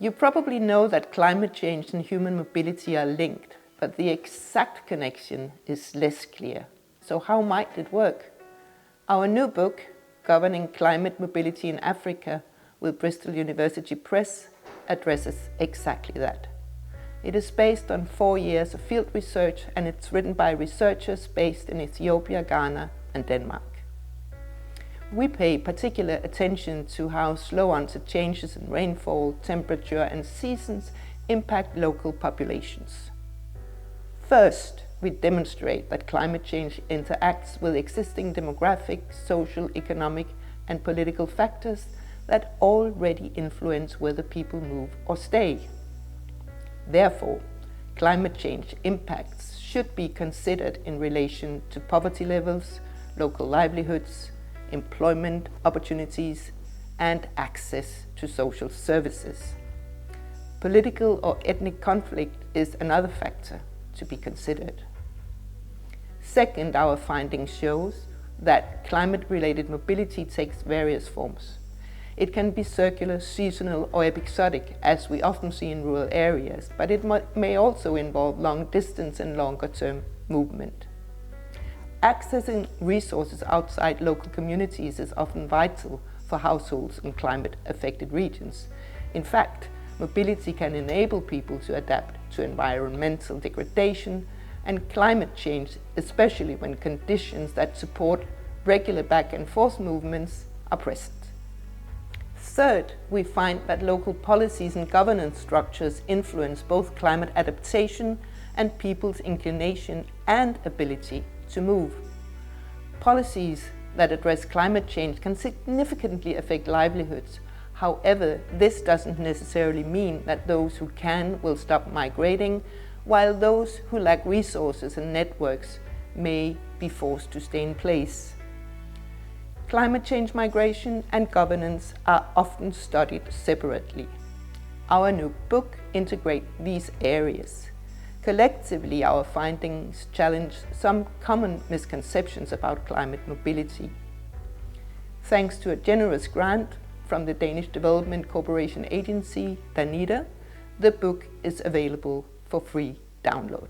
You probably know that climate change and human mobility are linked, but the exact connection is less clear. So how might it work? Our new book, Governing Climate Mobility in Africa, with Bristol University Press, addresses exactly that. It is based on 4 years of field research, and it's written by researchers based in Ethiopia, Ghana, and Denmark. We pay particular attention to how slow onset changes in rainfall, temperature, and seasons impact local populations. First, we demonstrate that climate change interacts with existing demographic, social, economic, and political factors that already influence whether people move or stay. Therefore, climate change impacts should be considered in relation to poverty levels, local livelihoods, employment opportunities, and access to social services. Political or ethnic conflict is another factor to be considered. Second, our findings shows that climate-related mobility takes various forms. It can be circular, seasonal, or episodic, as we often see in rural areas, but it may also involve long distance and longer-term movement. Accessing resources outside local communities is often vital for households in climate-affected regions. In fact, mobility can enable people to adapt to environmental degradation and climate change, especially when conditions that support regular back and forth movements are present. Third, we find that local policies and governance structures influence both climate adaptation and people's inclination and ability to move. Policies that address climate change can significantly affect livelihoods. However, this doesn't necessarily mean that those who can will stop migrating, while those who lack resources and networks may be forced to stay in place. Climate change migration and governance are often studied separately. Our new book integrates these areas. Collectively, our findings challenge some common misconceptions about climate mobility. Thanks to a generous grant from the Danish Development Cooperation Agency, DIIS, the book is available for free download.